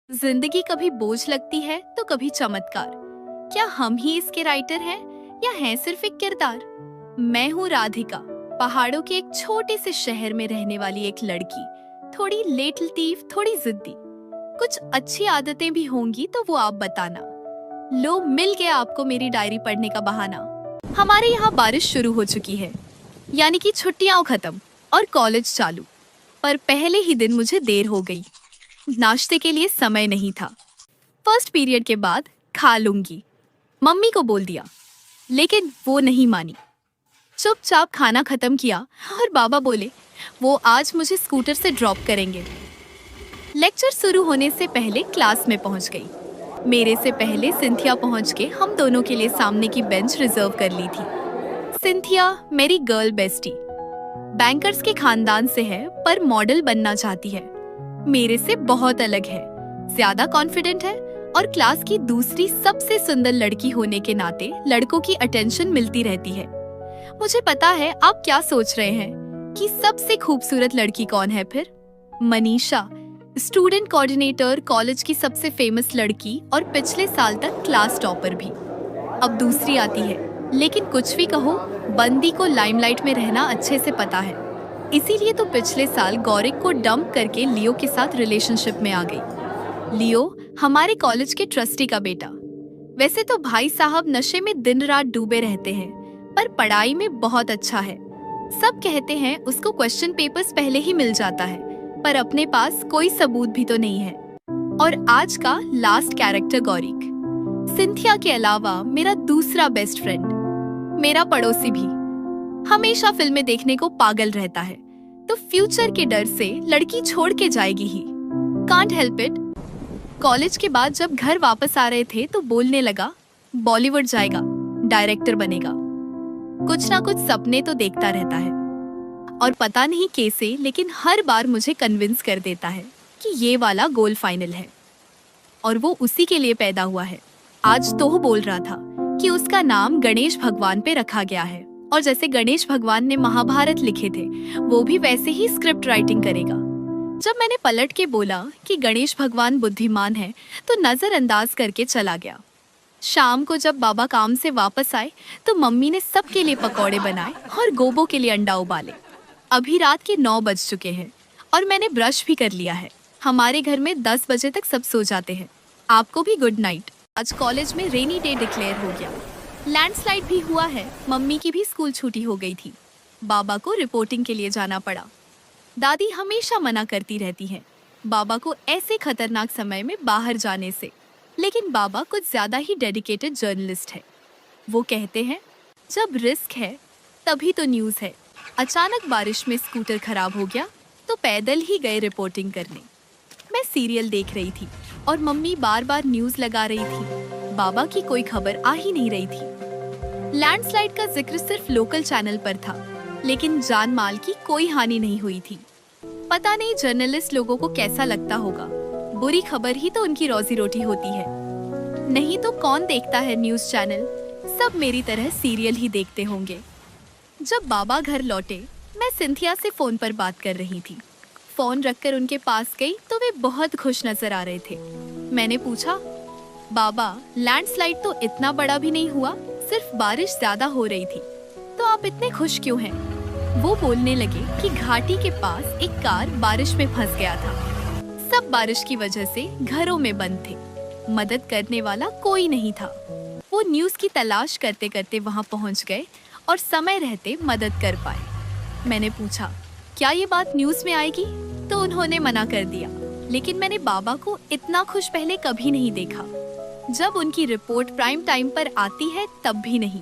जिंदगी कभी बोझ लगती है तो कभी चमत्कार। क्या हम ही इसके राइटर हैं या हैं सिर्फ एक किरदार? मैं हूँ राधिका, पहाड़ों के एक छोटे से शहर में रहने वाली एक लड़की। थोड़ी लेट लतीफ, थोड़ी जिद्दी। कुछ अच्छी आदतें भी होंगी तो वो आप बताना। लो, मिल गया आपको मेरी डायरी पढ़ने का बहाना। हमारे यहाँ बारिश शुरू हो चुकी है, यानी कि छुट्टियां खत्म और कॉलेज चालू। पर पहले ही दिन मुझे देर हो गई। नाश्ते के लिए समय नहीं था। फर्स्ट पीरियड के बाद खा लूंगी, मम्मी को बोल दिया, लेकिन वो नहीं मानी। चुपचाप खाना खत्म किया और बाबा बोले वो आज मुझे स्कूटर से ड्रॉप करेंगे। लेक्चर शुरू होने से पहले क्लास में पहुंच गई। मेरे से पहले सिंथिया पहुंच के हम दोनों के लिए सामने की बेंच रिजर्व कर ली थी। सिंथिया मेरी गर्ल बेस्टी, बैंकर्स के खानदान से है पर मॉडल बनना चाहती है। मेरे से बहुत अलग है, ज्यादा कॉन्फिडेंट है और क्लास की दूसरी सबसे सुंदर लड़की होने के नाते लड़कों की अटेंशन मिलती रहती है। मुझे पता है आप क्या सोच रहे हैं कि सबसे खूबसूरत लड़की कौन है फिर? मनीषा, स्टूडेंट कोऑर्डिनेटर, कॉलेज की सबसे फेमस लड़की और पिछले साल तक क्लास टॉपर भी। अब दूसरी आती है, लेकिन कुछ भी कहो, बंदी को लाइमलाइट में रहना अच्छे से पता है। इसीलिए तो पिछले साल गौरिक को डंप करके लियो के साथ रिलेशनशिप में आ गई। लियो हमारे कॉलेज के ट्रस्टी का बेटा। वैसे तो भाई साहब नशे में दिन रात डूबे रहते हैं, पर पढ़ाई में बहुत अच्छा है। सब कहते हैं उसको क्वेश्चन पेपर्स पहले ही मिल जाता है, पर अपने पास कोई सबूत भी तो नहीं है। और आज का लास्ट कैरेक्टर गौरिक, सिंथिया के अलावा मेरा दूसरा बेस्ट फ्रेंड, मेरा पड़ोसी भी हमेशा फिल्में देखने को पागल रहता है, तो फ्यूचर के डर से लड़की छोड़ के जाएगी ही। Can't help it. कॉलेज के बाद जब घर वापस आ रहे थे तो बोलने लगा बॉलीवुड जाएगा, डायरेक्टर बनेगा। कुछ ना कुछ सपने तो देखता रहता है और पता नहीं कैसे, लेकिन हर बार मुझे कन्विंस कर देता है कि ये वाला गोल फाइनल है और वो उसी के लिए पैदा हुआ है। आज तो बोल रहा था कि उसका नाम गणेश भगवान पे रखा गया है और जैसे गणेश भगवान ने महाभारत लिखे थे, वो भी वैसे ही स्क्रिप्ट राइटिंग करेगा। जब मैंने पलट के बोला कि गणेश भगवान बुद्धिमान है, तो नजरअंदाज करके चला गया। शाम को जब बाबा काम से वापस आए तो मम्मी ने सबके लिए पकौड़े बनाए और गोबो के लिए अंडा उबाले। अभी रात के 9 बज चुके हैं और मैंने ब्रश भी कर लिया है। हमारे घर में 10 बजे तक सब सो जाते हैं। आपको भी गुड नाइट। आज कॉलेज में रेनी डे डिक्लेयर हो गया। लैंडस्लाइड भी हुआ है, मम्मी की भी स्कूल छुट्टी हो गई थी। बाबा को रिपोर्टिंग के लिए जाना पड़ा। दादी हमेशा मना करती रहती हैं बाबा को ऐसे खतरनाक समय में बाहर जाने से, लेकिन बाबा कुछ ज्यादा ही डेडिकेटेड जर्नलिस्ट है। वो कहते हैं जब रिस्क है तभी तो न्यूज़ है। अचानक बारिश में स्कूटर खराब हो गया तो पैदल ही गए रिपोर्टिंग करने। मैं सीरियल देख रही थी और मम्मी बार बार न्यूज़ लगा रही थी। बाबा की कोई खबर आ ही नहीं रही थी। लैंडस्लाइड का जिक्र सिर्फ लोकल चैनल पर था, लेकिन जान माल की कोई हानि नहीं हुई थी। पता नहीं जर्नलिस्ट लोगों को कैसा लगता होगा। बुरी खबर ही तो उनकी रोजी रोटी होती है। नहीं तो कौन देखता है न्यूज़ चैनल? सब मेरी तरह सीरियल ही देखते होंगे। जब बाबा घर लौटे, मैं सिंथिया से फोन पर बात कर रही थी। फोन रखकर उनके पास गई तो वे बहुत खुश नजर आ रहे थे। मैंने पूछा, बाबा लैंडस्लाइड तो इतना बड़ा भी नहीं हुआ, सिर्फ बारिश ज्यादा हो रही थी, तो आप इतने खुश क्यों हैं? वो बोलने लगे कि घाटी के पास एक कार बारिश में फंस गया था। सब बारिश की वजह से घरों में बंद थे, मदद करने वाला कोई नहीं था। वो न्यूज़ की तलाश करते करते वहाँ पहुँच गए और समय रहते मदद कर पाए। मैंने पूछा, क्या ये बात न्यूज़ में आएगी? तो उन्होंने मना कर दिया। लेकिन मैंने बाबा को इतना खुश पहले कभी नहीं देखा। जब उनकी रिपोर्ट प्राइम टाइम पर आती है तब भी नहीं।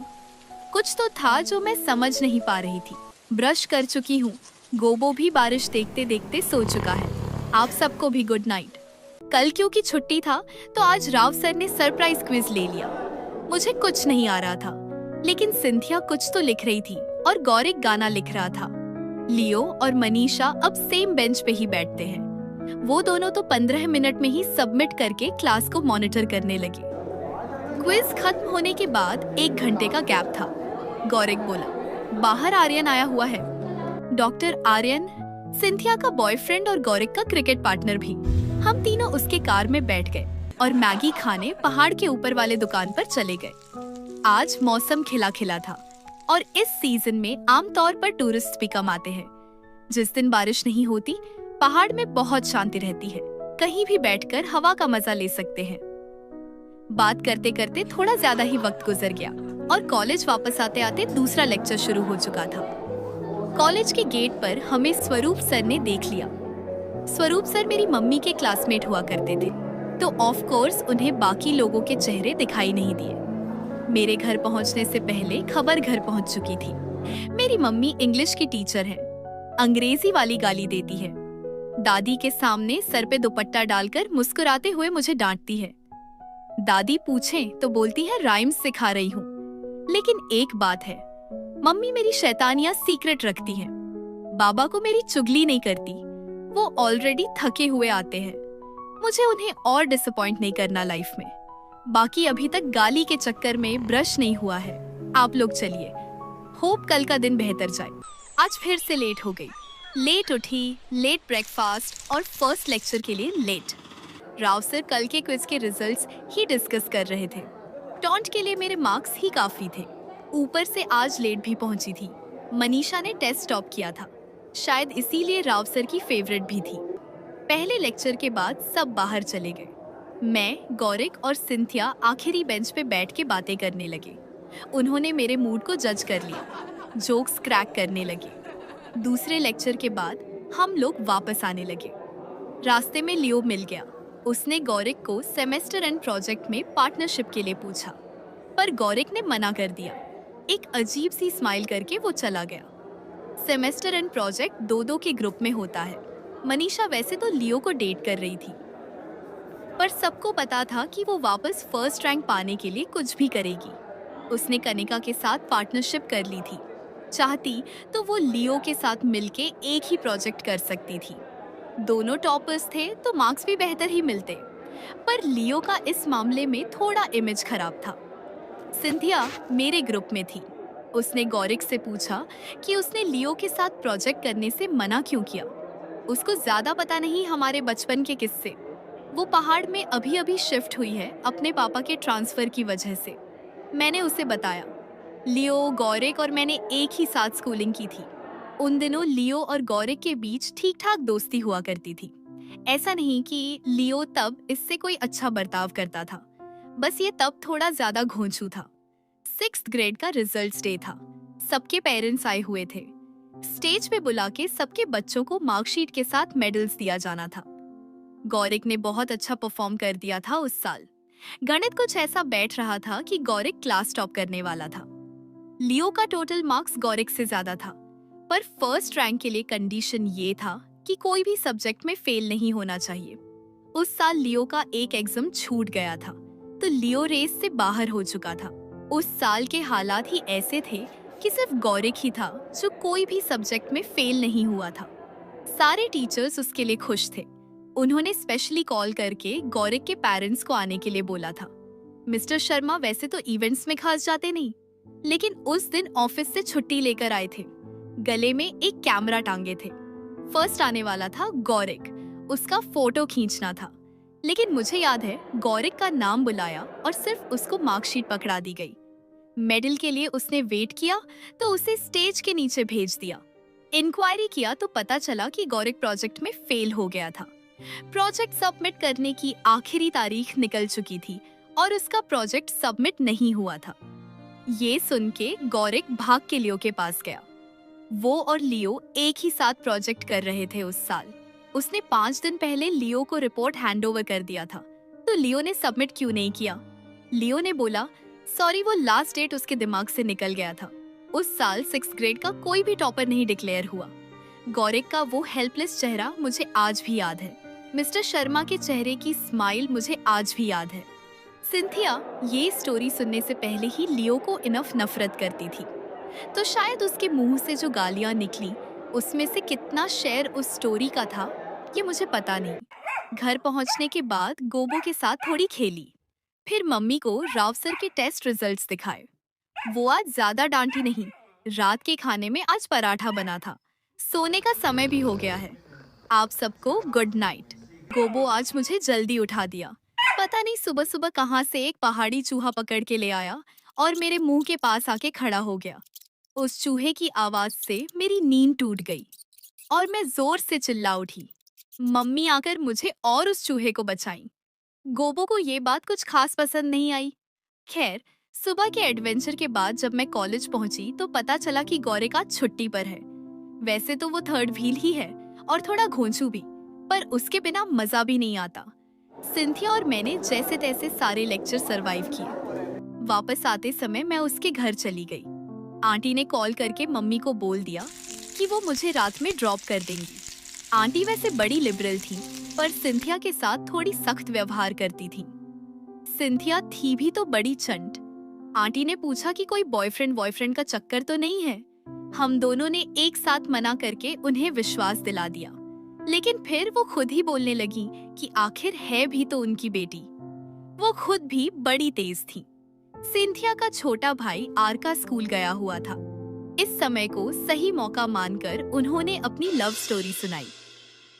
कुछ तो था जो मैं समझ नहीं पा रही थी। ब्रश कर चुकी हूँ, गोबो भी बारिश देखते देखते सो चुका है। आप सबको भी गुड नाइट। कल क्योंकि छुट्टी था तो आज राव सर ने सरप्राइज क्विज ले लिया। मुझे कुछ नहीं आ रहा था, लेकिन सिंथिया कुछ तो लिख रही थी और गौरिक गाना लिख रहा था। लियो और मनीषा अब सेम बेंच पे ही बैठते हैं। वो दोनों तो 15 मिनट में ही सबमिट करके क्लास को मॉनिटर करने लगे। क्विज खत्म होने के बाद 1 घंटे का गैप था। गौरिक बोला, बाहर आर्यन आया हुआ है। डॉक्टर आर्यन, सिंथिया का बॉयफ्रेंड और गौरिक का क्रिकेट पार्टनर भी। हम तीनों उसके कार में बैठ गए और मैगी खाने पहाड़ के ऊपर वाले दुकान पर चले गए। आज मौसम खिला खिला था और इस सीजन में आमतौर पर टूरिस्ट भी कम आते हैं। जिस दिन बारिश नहीं होती, पहाड़ में बहुत शांति रहती है। कहीं भी बैठकर हवा का मजा ले सकते हैं। बात करते करते थोड़ा ज्यादा ही वक्त गुजर गया और कॉलेज वापस आते आते दूसरा लेक्चर शुरू हो चुका था। कॉलेज के गेट पर हमें स्वरूप सर ने देख लिया। स्वरूप सर मेरी मम्मी के क्लासमेट हुआ करते थे, तो ऑफ कोर्स उन्हें बाकी लोगों के चेहरे दिखाई नहीं दिए। मेरे घर पहुंचने से पहले खबर घर पहुंच चुकी थी। मेरी मम्मी इंग्लिश की टीचर है, अंग्रेजी वाली गाली देती है। दादी के सामने सर पे दुपट्टा डालकर मुस्कुराते हुए मुझे डांटती है। दादी पूछें तो बोलती है राइम्स सिखा रही हूँ। लेकिन एक बात है, मम्मी मेरी शैतानियां सीक्रेट रखती हैं। बाबा को मेरी चुगली नहीं करती, वो ऑलरेडी थके हुए आते हैं। मुझे उन्हें और डिसअपॉइंट नहीं करना लाइफ में। बाकी अभी तक गाली के चक्कर में ब्रश नहीं हुआ है। आप लोग चलिए, होप कल का दिन बेहतर जाए। आज फिर से लेट हो गई। लेट उठी, लेट ब्रेकफास्ट और फर्स्ट लेक्चर के लिए लेट। राव सर कल के क्विज के रिजल्ट्स ही डिस्कस कर रहे थे। टॉन्ट के लिए मेरे मार्क्स ही काफी थे। ऊपर से आज लेट भी पहुंची थी। मनीषा ने टेस्ट टॉप किया था, शायद इसीलिए राव सर की फेवरेट भी थी। पहले लेक्चर के बाद सब बाहर चले गए। मैं, गौरिक और सिंथिया आखिरी बेंच पे बैठ के बातें करने लगे। उन्होंने मेरे मूड को जज कर लिया, जोक्स क्रैक करने लगे। दूसरे लेक्चर के बाद हम लोग वापस आने लगे। रास्ते में लियो मिल गया। उसने गौरिक को सेमेस्टर एंड प्रोजेक्ट में पार्टनरशिप के लिए पूछा, पर गौरिक ने मना कर दिया। एक अजीब सी स्माइल करके वो चला गया। सेमेस्टर एंड प्रोजेक्ट दो के ग्रुप में होता है। मनीषा वैसे तो लियो को डेट कर रही थी, पर सबको पता था कि वो वापस फर्स्ट रैंक पाने के लिए कुछ भी करेगी। उसने कनिका के साथ पार्टनरशिप कर ली थी। चाहती तो वो लियो के साथ मिलके एक ही प्रोजेक्ट कर सकती थी। दोनों टॉपर्स थे तो मार्क्स भी बेहतर ही मिलते, पर लियो का इस मामले में थोड़ा इमेज खराब था। सिंथिया मेरे ग्रुप में थी। उसने गौरिक से पूछा कि उसने लियो के साथ प्रोजेक्ट करने से मना क्यों किया। उसको ज्यादा पता नहीं हमारे बचपन के किस्से। वो पहाड़ में अभी अभी शिफ्ट हुई है अपने पापा के ट्रांसफर की वजह से। मैंने उसे बताया, लियो, गौरिक और मैंने एक ही साथ स्कूलिंग की थी। उन दिनों लियो और गौरिक के बीच ठीक ठाक दोस्ती हुआ करती थी। ऐसा नहीं कि लियो तब इससे कोई अच्छा बर्ताव करता था, बस ये तब थोड़ा ज्यादा घोंचू था। 6th ग्रेड का रिजल्ट्स डे था। सबके पेरेंट्स आए हुए थे। स्टेज पे बुला के सबके बच्चों को मार्कशीट के साथ मेडल्स दिया जाना था। गौरिक ने बहुत अच्छा परफॉर्म कर दिया था उस साल। गणित कुछ ऐसा बैठ रहा था कि गौरिक क्लास टॉप करने वाला था। लियो का टोटल मार्क्स गौरिक से ज्यादा था, पर फर्स्ट रैंक के लिए कंडीशन ये था कि कोई भी सब्जेक्ट में फेल नहीं होना चाहिए। उस साल लियो का एक एग्जाम छूट गया था, तो लियो रेस से बाहर हो चुका था। उस साल के हालात ही ऐसे थे कि सिर्फ गौरिक ही था जो कोई भी सब्जेक्ट में फेल नहीं हुआ था। सारे टीचर्स उसके लिए खुश थे। उन्होंने स्पेशली कॉल करके गौरिक के पेरेंट्स को आने के लिए बोला था। मिस्टर शर्मा वैसे तो इवेंट्स में खास जाते नहीं, लेकिन उस दिन ऑफिस से छुट्टी लेकर आए थे। गले में एक कैमरा टांगे थे। फर्स्ट आने वाला था गौरिक, उसका फोटो खींचना था। लेकिन मुझे याद है गौरिक का नाम बुलाया और सिर्फ उसको मार्कशीट पकड़ा दी गई। मेडल के लिए उसने वेट किया तो उसे स्टेज के नीचे भेज दिया। इंक्वायरी किया तो पता चला कि गौरिक प्रोजेक्ट में फेल हो गया था। प्रोजेक्ट सबमिट करने की आखिरी तारीख निकल चुकी थी और उसका प्रोजेक्ट सबमिट नहीं हुआ था। ये सुन के गौरिक भाग के लियो के पास गया। वो और लियो एक ही साथ प्रोजेक्ट कर रहे थे उस साल। उसने 5 दिन पहले लियो को रिपोर्ट हैंडओवर कर दिया था, तो लियो ने सबमिट क्यों नहीं किया? लियो ने बोला सॉरी, वो लास्ट डेट उसके दिमाग से निकल गया था। उस साल 6th ग्रेड का कोई भी टॉपर नहीं डिक्लेयर हुआ। गौरिक का वो हेल्पलेस चेहरा मुझे आज भी याद है। मिस्टर शर्मा के चेहरे की स्माइल मुझे आज भी याद है। सिंथिया ये स्टोरी सुनने से पहले ही लियो को इनफ नफरत करती थी, तो शायद उसके मुंह से जो गालियां निकली उसमें से कितना शेयर उस स्टोरी का था ये मुझे पता नहीं। घर पहुंचने के बाद गोबो के साथ थोड़ी खेली, फिर मम्मी को राव सर के टेस्ट रिजल्ट्स दिखाए। वो आज ज्यादा डांटी नहीं। रात के खाने में आज पराठा बना था। सोने का समय भी हो गया है। आप सबको गुड नाइट। गोबो आज मुझे जल्दी उठा दिया। पता नहीं सुबह सुबह कहाँ से एक पहाड़ी चूहा पकड़ के ले आया और मेरे मुंह के पास आके खड़ा हो गया। उस चूहे की आवाज से मेरी नींद टूट गई और मैं जोर से चिल्ला उठी। मम्मी आकर मुझे और उस चूहे को बचाई। गोबो को ये बात कुछ खास पसंद नहीं आई। खैर, सुबह के एडवेंचर के बाद जब मैं कॉलेज पहुंची तो पता चला कि गौरिक आज छुट्टी पर है। वैसे तो वो थर्ड व्हील ही है और थोड़ा घोंचू भी, पर उसके बिना मजा भी नहीं आता। सिंथिया और मैंने जैसे तैसे सारे लेक्चर सरवाइव किए। वापस आते समय मैं उसके घर चली गई। आंटी ने कॉल करके मम्मी को बोल दिया कि वो मुझे रात में ड्रॉप कर देंगी। आंटी वैसे बड़ी लिबरल थी, पर सिंथिया के साथ थोड़ी सख्त व्यवहार करती थी। सिंथिया थी भी तो बड़ी चंट। आंटी ने पूछा कि कोई बॉयफ्रेंड का चक्कर तो नहीं है। हम दोनों ने एक साथ मना करके उन्हें विश्वास दिला दिया, लेकिन फिर वो खुद ही बोलने लगी कि आखिर है भी तो उनकी बेटी। वो खुद भी बड़ी तेज थी। सिंथिया का छोटा भाई आरका स्कूल गया हुआ था। इस समय को सही मौका मानकर उन्होंने अपनी लव स्टोरी सुनाई।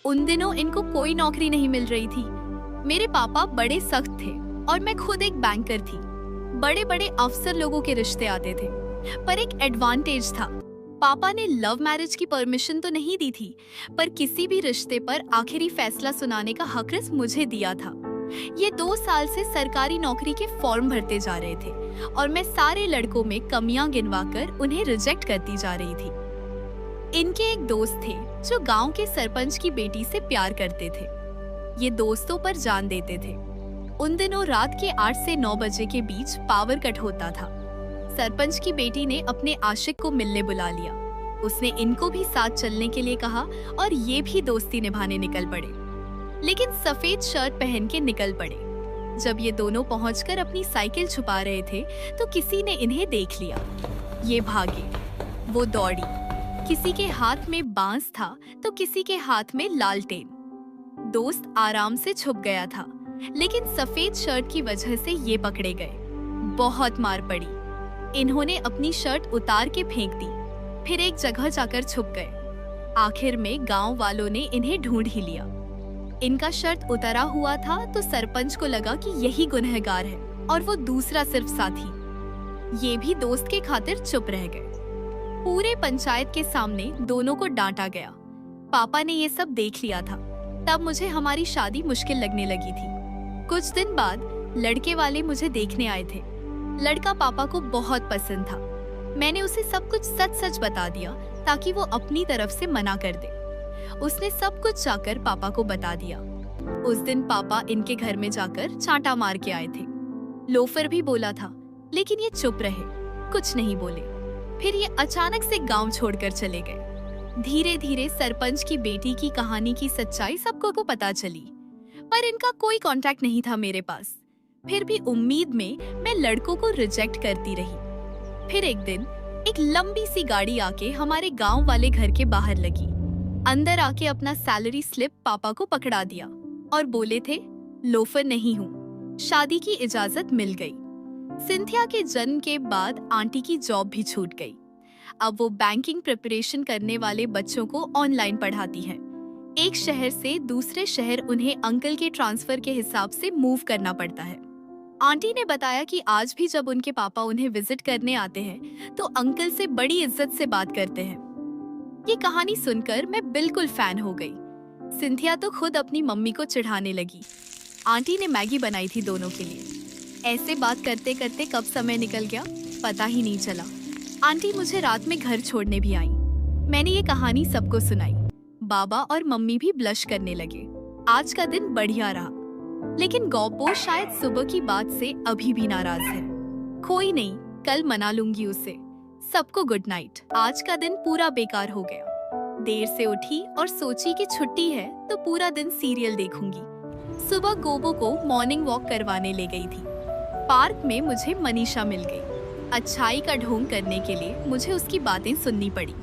उन दिनों इनको कोई नौकरी नहीं मिल रही थी। मेरे पापा बड़े सख्त थे और मैं खुद एक बैंकर थी। बड़े बड़े अफसर लोगों के रिश्ते आते थे, पर एक एडवांटेज था। पापा ने लव मैरिज की परमिशन तो नहीं दी थी, पर किसी भी रिश्ते पर आखिरी फैसला सुनाने का हक मुझे दिया था। ये 2 साल से सरकारी नौकरी के फॉर्म भरते जा रहे थे और मैं सारे लड़कों में कमियां गिनवाकर उन्हें रिजेक्ट करती जा रही थी। इनके एक दोस्त थे जो गांव के सरपंच की बेटी से प्यार करते थे। ये दोस्तों पर जान देते थे। उन दिनों रात के 8 से 9 बजे के बीच पावर कट होता था। सरपंच की बेटी ने अपने आशिक को मिलने बुला लिया। उसने इनको भी साथ चलने के लिए कहा और ये भी दोस्ती निभाने निकल पड़े, लेकिन सफेद शर्ट पहन के निकल पड़े। जब ये दोनों पहुंचकर अपनी साइकिल छुपा रहे थे तो किसी ने इन्हें देख लिया। ये भागे, वो दौड़ी। किसी के हाथ में बांस था तो किसी के हाथ में लालटेन। दोस्त आराम से छुप गया था, लेकिन सफेद शर्ट की वजह से ये पकड़े गए। बहुत मार पड़ी। इन्होंने अपनी शर्ट उतार के फेंक दी, फिर एक जगह जाकर छुप गए। आखिर में गांव वालों ने इन्हें ढूंढ ही लिया। इनका शर्ट उतरा हुआ था तो सरपंच को लगा कि यही गुनहगार है और वो दूसरा सिर्फ साथी। ये भी दोस्त के खातिर चुप रह गए। पूरे पंचायत के सामने दोनों को डांटा गया। पापा ने ये सब देख लिया था। तब मुझे हमारी शादी मुश्किल लगने लगी थी। कुछ दिन बाद लड़के वाले मुझे देखने आए थे। लड़का पापा को बहुत पसंद था। मैंने उसे सब कुछ सच सच बता दिया ताकि वो अपनी तरफ से मना कर दे। उसने सब कुछ जाकर पापा को बता दिया। उस दिन पापा इनके घर में जाकर चांटा मार के आए थे। लोफर भी बोला था, लेकिन ये चुप रहे, कुछ नहीं बोले। फिर ये अचानक से गांव छोड़कर चले गए। धीरे धीरे सरपंच की बेटी की कहानी की सच्चाई सबको को पता चली, पर इनका कोई कांटेक्ट नहीं था मेरे पास। फिर भी उम्मीद में मैं लड़कों को रिजेक्ट करती रही। फिर एक दिन एक लंबी सी गाड़ी आके हमारे गांव वाले घर के बाहर लगी। अंदर आके अपना सैलरी स्लिप पापा को पकड़ा दिया और बोले थे, लोफर नहीं हूँ, शादी की इजाजत मिल गई। सिंथिया के जन्म के बाद आंटी की जॉब भी छूट गई। अब वो बैंकिंग प्रिपरेशन करने वाले बच्चों को ऑनलाइन पढ़ाती हैं। एक शहर से दूसरे शहर उन्हें अंकल के ट्रांसफर के हिसाब से मूव करना पड़ता है। आंटी ने बताया कि आज भी जब उनके पापा उन्हें विजिट करने आते हैं तो अंकल से बड़ी इज्जत से बात करते हैं। ये कहानी सुनकर मैं बिल्कुल फैन हो गई। सिंथिया तो खुद अपनी मम्मी को चिढ़ाने लगी। आंटी ने मैगी बनाई थी दोनों के लिए। ऐसे बात करते करते कब समय निकल गया पता ही नहीं चला। आंटी मुझे रात में घर छोड़ने भी आई। मैंने ये कहानी सबको सुनाई। बाबा और मम्मी भी ब्लश करने लगे। आज का दिन बढ़िया रहा, लेकिन गौपो शायद सुबह की बात से अभी भी नाराज है। कोई नहीं, कल मना लूंगी उसे। सबको गुड नाइट। आज का दिन पूरा बेकार हो गया। देर से उठी और सोची कि छुट्टी है तो पूरा दिन सीरियल देखूंगी। सुबह गोबो को मॉर्निंग वॉक करवाने ले गई थी। पार्क में मुझे मनीषा मिल गई। अच्छाई का ढोंग करने के लिए मुझे उसकी बातें सुननी पड़ी।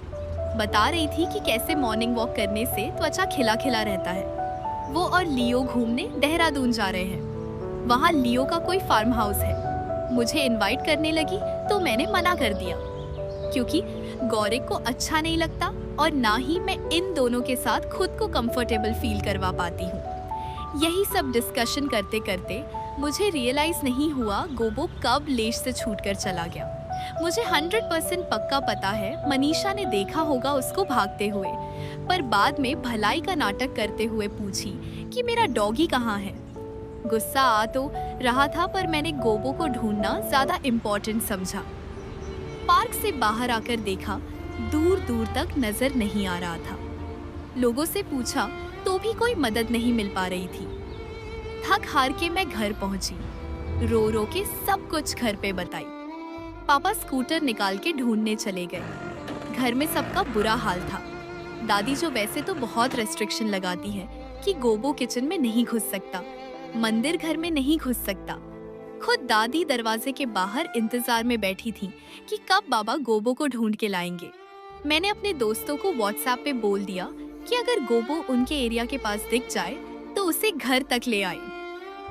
बता रही थी कि कैसे मॉर्निंग वॉक करने से त्वचा खिला खिला रहता है। वो और लियो घूमने देहरादून जा रहे हैं। वहाँ लियो का कोई फार्म हाउस है। मुझे इनवाइट करने लगी तो मैंने मना कर दिया, क्योंकि गौरिक को अच्छा नहीं लगता और ना ही मैं इन दोनों के साथ खुद को कंफर्टेबल फील करवा पाती हूँ। यही सब डिस्कशन करते करते मुझे रियलाइज नहीं हुआ गोबो कब लेश से छूटकर चला गया। मुझे 100% पक्का पता है मनीषा ने देखा होगा उसको भागते हुए, पर बाद में भलाई का नाटक करते हुए पूछी कि मेरा डॉगी कहाँ है। गुस्सा आ तो रहा था, पर मैंने गोबो को ढूंढना ज्यादा इम्पोर्टेंट समझा। पार्क से बाहर आकर देखा, दूर दूर तक नजर नहीं आ रहा था। लोगों से पूछा तो भी कोई मदद नहीं मिल पा रही थी। थक हार के मैं घर पहुंची, रो रो के सब कुछ घर पे बताई। पापा स्कूटर निकाल के ढूंढने चले गए। घर में सबका बुरा हाल था। दादी जो वैसे तो बहुत रेस्ट्रिक्शन लगाती है कि गोबो किचन में नहीं घुस सकता, मंदिर घर में नहीं घुस सकता, खुद दादी दरवाजे के बाहर इंतजार में बैठी थी कि कब बाबा गोबो को ढूंढ के लाएंगे। मैंने अपने दोस्तों को व्हाट्सएप पे बोल दिया कि अगर गोबो उनके एरिया के पास दिख जाए तो उसे घर तक ले आए।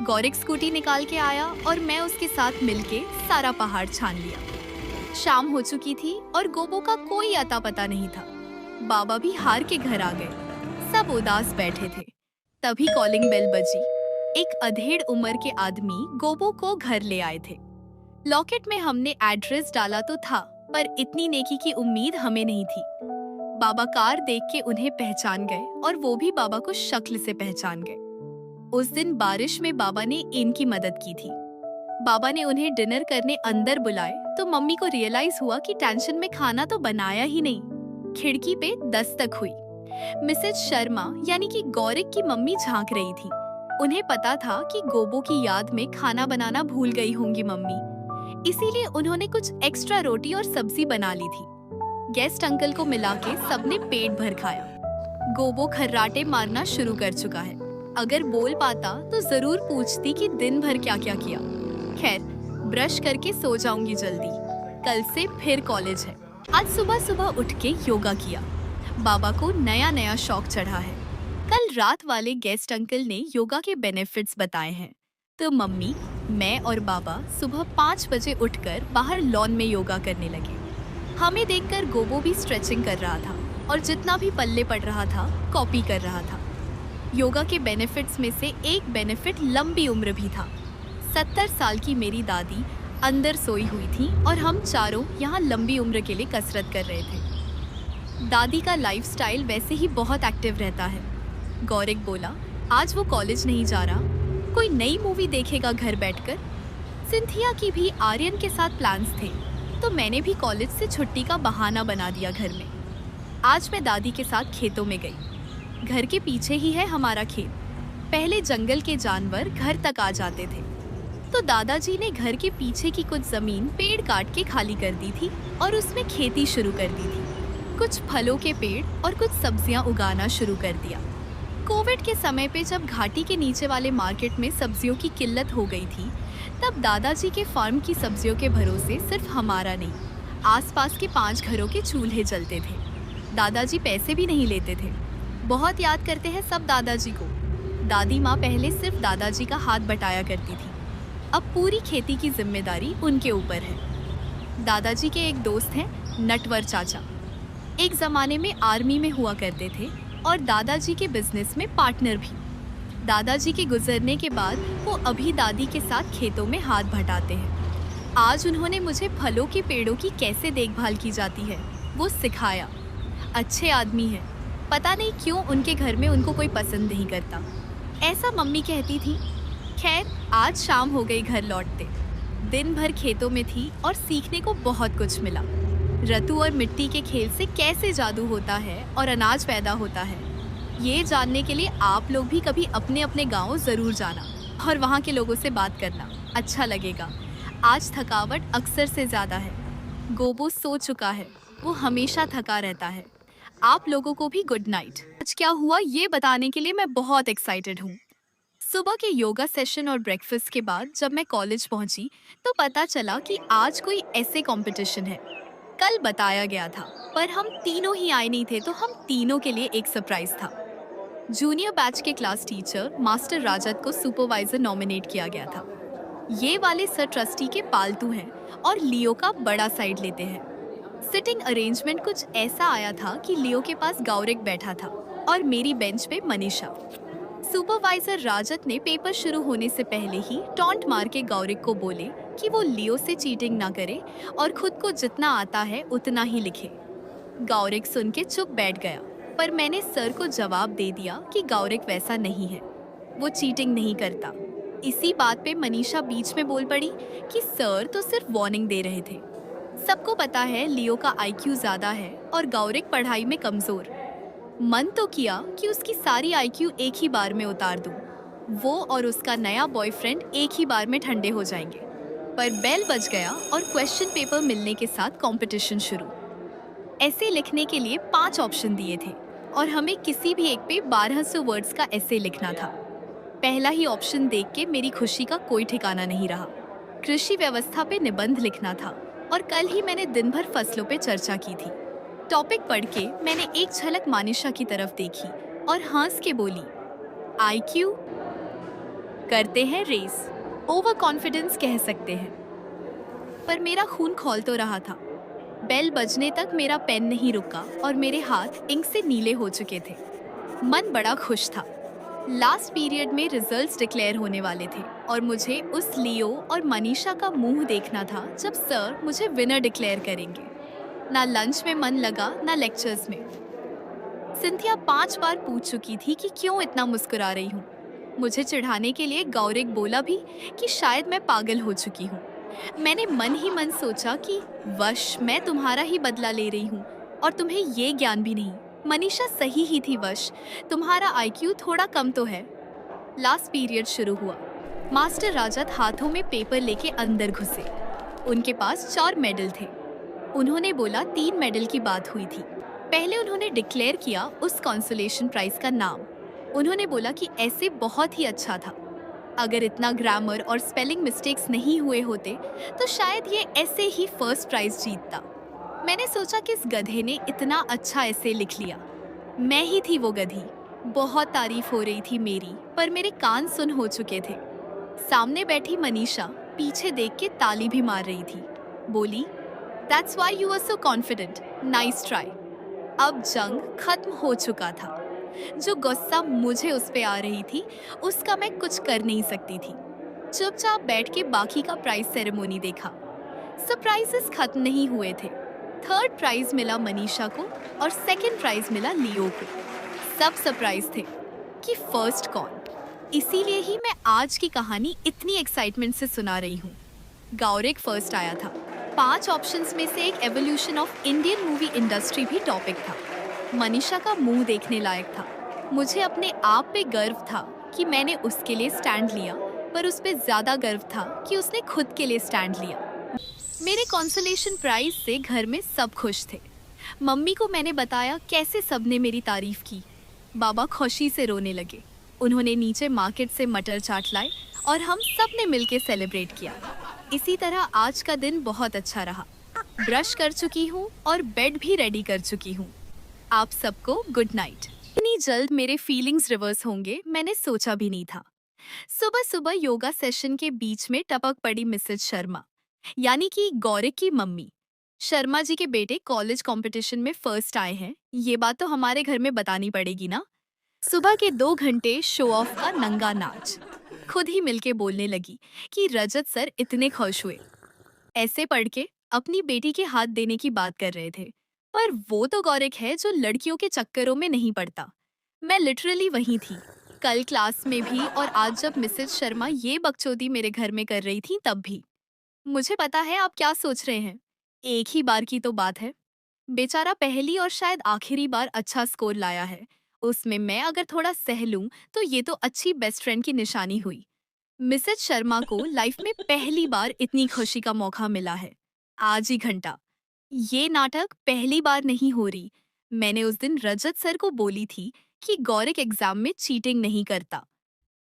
गौरिक स्कूटी निकाल के आया और मैं उसके साथ मिलके सारा पहाड़ छान लिया। शाम हो चुकी थी और गोबो का कोई अता पता नहीं था। बाबा भी हार के घर आ गए। सब उदास बैठे थे। तभी कॉलिंग बेल बजी। एक अधेड़ उम्र के आदमी गोबो को घर ले आए थे। लॉकेट में हमने एड्रेस डाला तो था, पर इतनी नेकी की उम्मीद हमें नहीं थी। बाबा कार देख के उन्हें पहचान गए और वो भी बाबा को शक्ल से पहचान गए। उस दिन बारिश में बाबा ने इनकी मदद की थी। बाबा ने उन्हें डिनर करने अंदर बुलाए तो मम्मी को रियलाइज हुआ कि टेंशन में खाना तो बनाया ही नहीं। खिड़की पे दस्तक हुई। मिसेज शर्मा यानी कि गौरिक की मम्मी झांक रही थी। उन्हें पता था कि गोबो की याद में खाना बनाना भूल गई होंगी मम्मी, इसीलिए उन्होंने कुछ एक्स्ट्रा रोटी और सब्जी बना ली थी। गेस्ट अंकल को मिला के सबने पेट भर खाया। गोबो खर्राटे मारना शुरू कर चुका है। अगर बोल पाता तो जरूर पूछती कि दिन भर क्या क्या किया। खैर, ब्रश करके सो जाऊंगी जल्दी, कल से फिर कॉलेज है। आज सुबह सुबह उठ के योगा किया। बाबा को नया नया शौक चढ़ा है। कल रात वाले गेस्ट अंकल ने योगा के बेनिफिट्स बताए हैं, तो मम्मी, मैं और बाबा सुबह 5 बजे उठकर बाहर लॉन में योगा करने लगे। हमें देखकर गोबो भी स्ट्रेचिंग कर रहा था और जितना भी पल्ले पड़ रहा था कॉपी कर रहा था। योगा के बेनिफिट्स में से एक बेनिफिट लंबी उम्र भी था। 70 साल की मेरी दादी अंदर सोई हुई थी और हम चारों यहाँ लंबी उम्र के लिए कसरत कर रहे थे। दादी का लाइफस्टाइल वैसे ही बहुत एक्टिव रहता है। गौरिक बोला, आज वो कॉलेज नहीं जा रहा, कोई नई मूवी देखेगा घर बैठकर। सिंथिया की भी आर्यन के साथ प्लान्स थे, तो मैंने भी कॉलेज से छुट्टी का बहाना बना दिया घर में। आज मैं दादी के साथ खेतों में गई। घर के पीछे ही है हमारा खेत। पहले जंगल के जानवर घर तक आ जाते थे, तो दादाजी ने घर के पीछे की कुछ जमीन पेड़ काट के खाली कर दी थी और उसमें खेती शुरू कर दी थी। कुछ फलों के पेड़ और कुछ सब्जियां उगाना शुरू कर दिया। कोविड के समय पे जब घाटी के नीचे वाले मार्केट में सब्जियों की किल्लत हो गई थी, तब दादाजी के फार्म की सब्जियों के भरोसे सिर्फ हमारा नहीं, आसपास के 5 घरों के चूल्हे जलते थे। दादाजी पैसे भी नहीं लेते थे। बहुत याद करते हैं सब दादाजी को। दादी माँ पहले सिर्फ दादाजी का हाथ बटाया करती थी, अब पूरी खेती की जिम्मेदारी उनके ऊपर है। दादाजी के एक दोस्त हैं नटवर चाचा, एक ज़माने में आर्मी में हुआ करते थे और दादाजी के बिजनेस में पार्टनर भी। दादाजी के गुजरने के बाद वो अभी दादी के साथ खेतों में हाथ बटाते हैं। आज उन्होंने मुझे फलों के पेड़ों की कैसे देखभाल की जाती है वो सिखाया। अच्छे आदमी हैं, पता नहीं क्यों उनके घर में उनको कोई पसंद नहीं करता, ऐसा मम्मी कहती थी। खैर, आज शाम हो गई घर लौटते। दिन भर खेतों में थी और सीखने को बहुत कुछ मिला। रतु और मिट्टी के खेल से कैसे जादू होता है और अनाज पैदा होता है, ये जानने के लिए आप लोग भी कभी अपने अपने गाँव ज़रूर जाना और वहाँ के लोगों से बात करना, अच्छा लगेगा। आज थकावट अक्सर से ज़्यादा है। गोबो सो चुका है, वो हमेशा थका रहता है। आप लोगों को भी गुड नाइट। आज क्या हुआ ये बताने के लिए मैं बहुत एक्साइटेड हूँ। सुबह के योगा सेशन और ब्रेकफास्ट के बाद जब मैं कॉलेज पहुँची तो पता चला कि आज कोई ऐसे कंपटीशन है। कल बताया गया था, पर हम तीनों ही आए नहीं थे, तो हम तीनों के लिए एक सरप्राइज था। जूनियर बैच के क्लास टीचर मास्टर राजत को सुपरवाइजर नॉमिनेट किया गया था। ये वाले सर ट्रस्टी के पालतू हैं और लियो का बड़ा साइड लेते हैं। सिटिंग अरेंजमेंट कुछ ऐसा आया था कि लियो के पास गौरिक बैठा था और मेरी बेंच पे मनीषा। सुपरवाइजर राजत ने पेपर शुरू होने से पहले ही टॉन्ट मार के गौरिक को बोले कि वो लियो से चीटिंग ना करे और खुद को जितना आता है उतना ही लिखे। गौरिक सुन के चुप बैठ गया, पर मैंने सर को जवाब दे दिया कि गौरिक वैसा नहीं है, वो चीटिंग नहीं करता। इसी बात पे मनीषा बीच में बोल पड़ी कि सर तो सिर्फ वार्निंग दे रहे थे। सबको पता है लियो का आईक्यू ज्यादा है और गौरिक पढ़ाई में कमजोर। मन तो किया कि उसकी सारी आईक्यू एक ही बार में उतार दूं। वो और उसका नया बॉयफ्रेंड एक ही बार में ठंडे हो जाएंगे। पर बेल बज गया और क्वेश्चन पेपर मिलने के साथ कंपटीशन शुरू। ऐसे लिखने के लिए 5 ऑप्शन दिए थे और हमें किसी भी एक पे 1200 वर्ड्स का ऐसे लिखना था। पहला ही ऑप्शन देख के मेरी खुशी का कोई ठिकाना नहीं रहा। कृषि व्यवस्था पे निबंध लिखना था और कल ही मैंने दिन भर फसलों पे चर्चा की थी। टॉपिक पढ़ के मैंने एक झलक मानिशा की तरफ देखी और हंस के बोली, आईक्यू करते हैं रेस, ओवर कॉन्फिडेंस कह सकते हैं। पर मेरा खून खौल तो रहा था। बेल बजने तक मेरा पेन नहीं रुका और मेरे हाथ इंक से नीले हो चुके थे। मन बड़ा खुश था। लास्ट पीरियड में रिजल्ट्स डिक्लेयर होने वाले थे और मुझे उस लियो और मनीषा का मुंह देखना था जब सर मुझे विनर डिक्लेयर करेंगे। ना लंच में मन लगा ना लेक्चर्स में। सिंथिया 5 बार पूछ चुकी थी कि क्यों इतना मुस्कुरा रही हूँ। मुझे चिढ़ाने के लिए गौरिक बोला भी कि शायद मैं पागल हो चुकी हूँ। मैंने मन ही मन सोचा कि वश मैं तुम्हारा ही बदला ले रही हूँ और तुम्हें ये ज्ञान भी नहीं। मनीषा सही ही थी वश, तुम्हारा आईक्यू थोड़ा कम तो है। लास्ट पीरियड शुरू हुआ। मास्टर राजत हाथों में पेपर लेके अंदर घुसे। उनके पास 4 मेडल थे। उन्होंने बोला 3 मेडल की बात हुई थी। पहले उन्होंने डिक्लेयर किया उस कंसोलेशन प्राइज का नाम। उन्होंने बोला कि ऐसे बहुत ही अच्छा था। अगर इतना ग्रामर और स्पेलिंग मिस्टेक्स नहीं हुए होते तो शायद ये ऐसे ही फर्स्ट प्राइज जीतता। मैंने सोचा कि इस गधे ने इतना अच्छा ऐसे लिख लिया। मैं ही थी वो गधी। बहुत तारीफ हो रही थी मेरी, पर मेरे कान सुन हो चुके थे। सामने बैठी मनीषा पीछे देख के ताली भी मार रही थी। बोली, That's why you were so confident. Nice try. अब जंग खत्म हो चुका था। जो गुस्सा मुझे उस पे आ रही थी, उसका मैं कुछ कर नहीं सकती थी। चुपचाप बैठ के बाकी का प्राइज सेरेमोनी देखा। सरप्राइजेस खत्म नहीं हुए थे। 3rd प्राइज मिला मनीषा को और 2nd प्राइज मिला लियो को। सब सरप्राइज थे कि फर्स्ट कौन। इसीलिए ही मैं आज की कहानी इतनी एक्साइटमेंट से सुना रही हूँ। गौरिक फर्स्ट आया था। 5 ऑप्शंस में से एक evolution of Indian movie industry भी टॉपिक था। मनीषा का मुंह देखने लायक था। मुझे अपने आप पे गर्व था कि मैंने उसके लिए स्टैंड लिया, पर उस पे ज्यादा गर्व था कि उसने खुद के लिए स्टैंड लिया। मेरे कंसोलेशन प्राइज से घर में सब खुश थे। मम्मी को मैंने बताया कैसे सबने मेरी तारीफ की। बाबा खुशी से रोने लगे। उन्होंने नीचे मार्केट से मटर चाट लाए और हम सब ने मिलके सेलिब्रेट किया। इसी तरह आज का दिन बहुत अच्छा रहा। ब्रश कर चुकी हूँ और बेड भी रेडी कर चुकी हूँ। आप सबको गुड नाइट। इतनी जल्द मेरे फीलिंग्स रिवर्स होंगे मैंने सोचा भी नहीं था। सुबह सुबह योगा सेशन के बीच में टपक पड़ी मिसेज शर्मा, यानी कि गौरिक की मम्मी। शर्मा जी के बेटे कॉलेज कंपटीशन में फर्स्ट आए हैं, ये बात तो हमारे घर में बतानी पड़ेगी ना। सुबह के 2 घंटे शो ऑफ का नंगा नाच। खुद ही मिलके बोलने लगी कि रजत सर इतने खुश हुए। ऐसे पढ़ के अपनी बेटी के हाथ देने की बात कर रहे थे, पर वो तो गौरिक है जो लड़कियों के चक्करों में नहीं पड़ता। मैं लिटरली वहीं थी, कल क्लास में भी और आज जब मिसेज शर्मा ये बकचोदी मेरे घर में कर रही थी तब भी। मुझे पता है आप क्या सोच रहे हैं, एक ही बार की तो बात है। बेचारा पहली और शायद आखिरी बार अच्छा स्कोर लाया है, उसमें मैं अगर थोड़ा सह लूं तो ये तो अच्छी बेस्ट फ्रेंड की निशानी हुई। मिसेज शर्मा को लाइफ में पहली बार इतनी खुशी का मौका मिला है, आज ही घंटा। ये नाटक पहली बार नहीं हो रही। मैंने उस दिन रजत सर को बोली थी कि गौरिक एग्जाम में चीटिंग नहीं करता।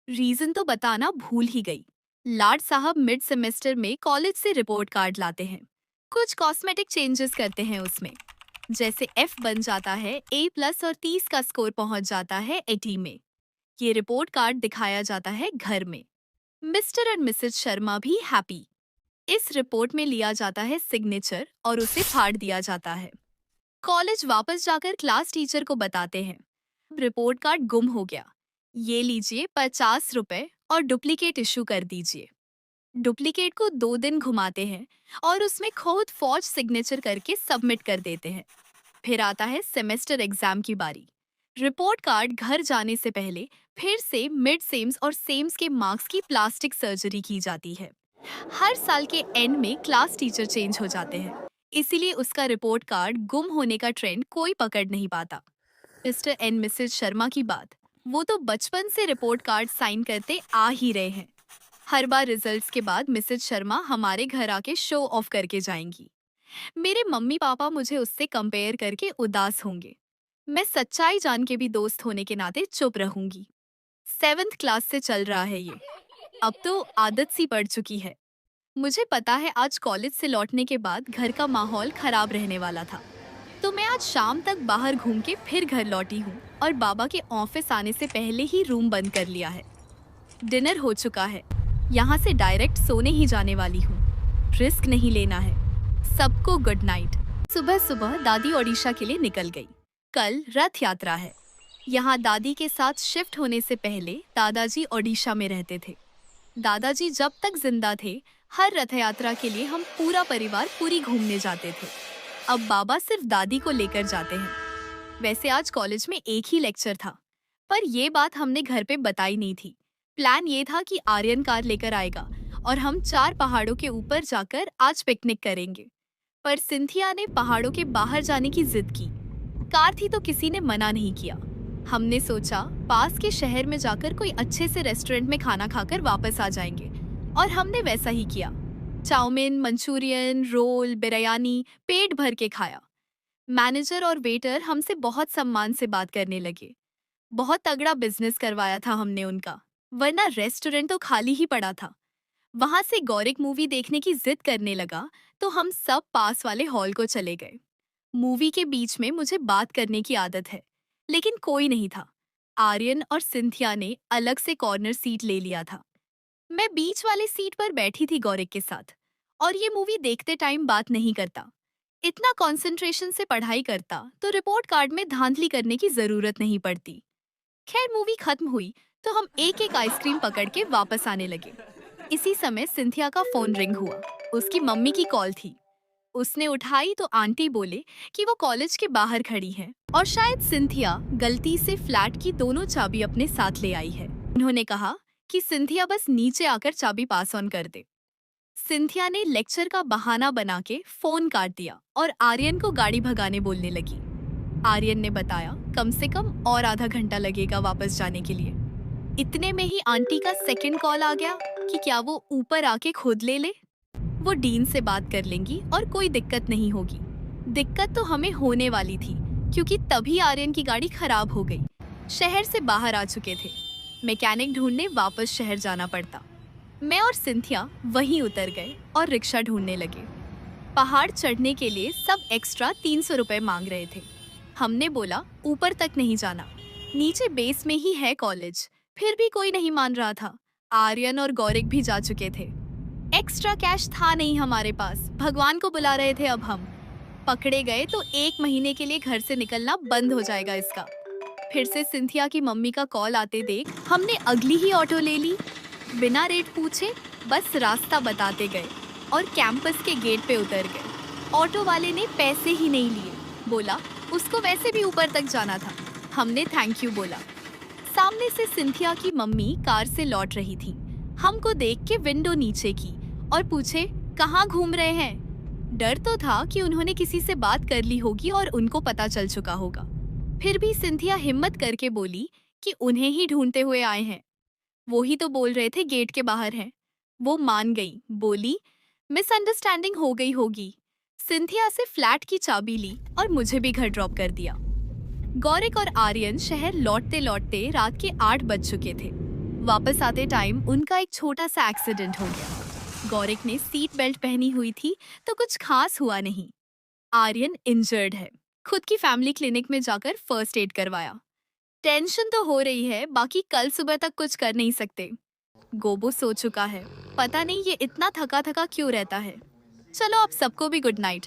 रीजन तो बताना भूल ही गई। लाड साहब मिड सेमेस्टर में कॉलेज से रिपोर्ट कार्ड लाते हैं, कुछ कॉस्मेटिक चेंजेस करते हैं उसमें, जैसे F बन जाता है A+ और 30 का स्कोर पहुंच जाता है 80 में। ये रिपोर्ट कार्ड दिखाया जाता है घर में। मिस्टर एंड मिसेज शर्मा भी हैप्पी। इस रिपोर्ट में लिया जाता है सिग्नेचर और उसे फाड़ दिया जाता है। कॉलेज वापस जाकर क्लास टीचर को बताते हैं, रिपोर्ट कार्ड गुम हो गया। ये लीजिए 50 रुपए और डुप्लीकेट इशू कर दीजिए। डुप्लीकेट को 2 दिन घुमाते हैं और उसमें खुद फॉर्ज सिग्नेचर करके सबमिट कर देते हैं। फिर आता है सेमेस्टर एग्जाम की बारी। रिपोर्ट कार्ड घर जाने से पहले फिर से मिड सेम्स और सेम्स के मार्क्स की प्लास्टिक सर्जरी की जाती है। हर साल के एंड में क्लास टीचर चेंज हो जाते हैं, इसीलिए उसका रिपोर्ट कार्ड गुम होने का ट्रेंड कोई पकड़ नहीं पाता। मिस्टर एंड मिसेज शर्मा की बात, वो तो बचपन से रिपोर्ट कार्ड साइन करते आ ही रहे हैं। हर बार रिजल्ट्स के बाद मिसेज शर्मा हमारे घर आके शो ऑफ करके जाएंगी। मेरे मम्मी पापा मुझे उससे कंपेयर करके उदास होंगे। मैं सच्चाई जान के भी दोस्त होने के नाते चुप रहूंगी। 7th क्लास से चल रहा है ये, अब तो आदत सी पड़ चुकी है। मुझे पता है आज कॉलेज से लौटने के बाद घर का माहौल खराब रहने वाला था, तो मैं आज शाम तक बाहर घूम के फिर घर लौटी हूँ और बाबा के ऑफिस आने से पहले ही रूम बंद कर लिया है। डिनर हो चुका है, यहाँ से डायरेक्ट सोने ही जाने वाली हूँ। रिस्क नहीं लेना है। सबको गुड नाइट। सुबह सुबह दादी ओडिशा के लिए निकल गई। कल रथ यात्रा है। यहाँ दादी के साथ शिफ्ट होने से पहले दादाजी ओडिशा में रहते थे। दादाजी जब तक जिंदा थे, हर रथ यात्रा के लिए हम पूरा परिवार पूरी घूमने जाते थे। अब बाबा सिर्फ दादी को लेकर जाते हैं। वैसे आज कॉलेज में एक ही लेक्चर था, पर ये बात हमने घर पे बताई नहीं थी। प्लान ये था कि आर्यन कार लेकर आएगा और हम 4 पहाड़ों के ऊपर जाकर आज पिकनिक करेंगे। पर सिंथिया ने पहाड़ों के बाहर जाने की जिद की। कार थी तो किसी ने मना नहीं किया। हमने सोचा पास के शहर में जाकर कोई अच्छे से रेस्टोरेंट में खाना खाकर वापस आ जाएंगे, और हमने वैसा ही किया। चाउमीन, मंचूरियन, रोल, बिरयानी पेट भर के खाया। मैनेजर और वेटर हमसे बहुत सम्मान से बात करने लगे। बहुत तगड़ा बिजनेस करवाया था हमने उनका, वरना रेस्टोरेंट तो खाली ही पड़ा था। वहां से गौरिक मूवी देखने की जिद करने लगा, तो हम सब पास वाले हॉल को चले गए। मूवी के बीच में मुझे बात करने की आदत है, लेकिन कोई नहीं था। आर्यन और सिंथिया ने अलग से कॉर्नर सीट ले लिया था। मैं बीच वाले सीट पर बैठी थी गौरिक के साथ, और ये मूवी देखते टाइम बात नहीं करता। इतना कंसंट्रेशन से पढ़ाई करता तो रिपोर्ट कार्ड में धांधली करने की जरूरत नहीं पड़ती। खैर मूवी खत्म हुई तो हम एक एक आइसक्रीम पकड़ के वापस आने लगे। इसी समय सिंथिया का फोन रिंग हुआ। उसकी मम्मी की कॉल थी। उसने उठाई तो आंटी बोले कि वो कॉलेज के बाहर खड़ी हैं और शायद सिंथिया गलती से फ्लैट की दोनों चाबी अपने साथ ले आई है। उन्होंने कहा कि सिंथिया बस नीचे आकर चाबी पास ऑन कर दे। सिंथिया ने लेक्चर का बहाना बना के फोन काट दिया और आर्यन को गाड़ी भगाने बोलने लगी। आर्यन ने बताया कम से कम और आधा घंटा लगेगा वापस जाने के लिए। इतने में ही आंटी का सेकंड कॉल आ गया कि क्या वो ऊपर आके खुद ले ले। वो डीन से बात कर लेंगी और कोई दिक्कत नहीं होगी। दिक्कत तो हमें होने वाली थी, क्योंकि तभी आर्यन की गाड़ी खराब हो गई। शहर से बाहर आ चुके थे। मैकेनिक ढूंढने वापस शहर जाना पड़ता। मैं और सिंथिया वहीं उतर गए और रिक्शा ढूंढने लगे। पहाड़ चढ़ने के लिए सब एक्स्ट्रा 300 रुपए मांग रहे थे। हमने बोला ऊपर तक नहीं जाना, नीचे बेस में ही है कॉलेज। फिर भी कोई नहीं मान रहा था। आर्यन और गौरिक भी जा चुके थे। एक्स्ट्रा कैश था नहीं हमारे पास। भगवान को बुला रहे थे। अब हम पकड़े गए तो 1 महीने के लिए घर से निकलना बंद हो जाएगा इसका। फिर से सिंथिया की मम्मी का कॉल आते देख हमने अगली ही ऑटो ले ली। बिना रेट पूछे बस रास्ता बताते गए और कैंपस के गेट पे उतर गए। ऑटो वाले ने पैसे ही नहीं लिए। बोला उसको वैसे भी ऊपर तक जाना था। हमने थैंक यू बोला। सामने से सिंथिया की मम्मी कार से लौट रही थी। हमको देख के विंडो नीचे की और पूछे कहाँ घूम रहे हैं। डर तो था कि उन्होंने किसी से बात कर ली होगी और उनको पता चल चुका होगा। फिर भी सिंथिया हिम्मत करके बोली कि उन्हें ही ढूंढते हुए आए हैं। वो ही तो बोल रहे थे गेट के बाहर हैं। वो मान गई, बोली मिसअंडरस्टैंडिंग हो गई होगी। सिंथिया से फ्लैट की चाबी ली और मुझे भी घर ड्रॉप कर दिया। गौरिक और आर्यन शहर लौटते लौटते रात के 8 बज चुके थे। वापस आते टाइम उनका एक छोटा सा एक्सीडेंट हो गया। गौरिक ने सीट बेल्ट पहनी हुई थी तो कुछ खास हुआ नहीं। आर्यन इंजर्ड है। खुद की फैमिली क्लिनिक में जाकर फर्स्ट एड करवाया। टेंशन तो हो रही है, बाकी कल सुबह तक कुछ कर नहीं सकते। गोबो सो चुका है। पता नहीं ये इतना थका थका क्यों रहता है। चलो अब सबको भी गुड नाइट।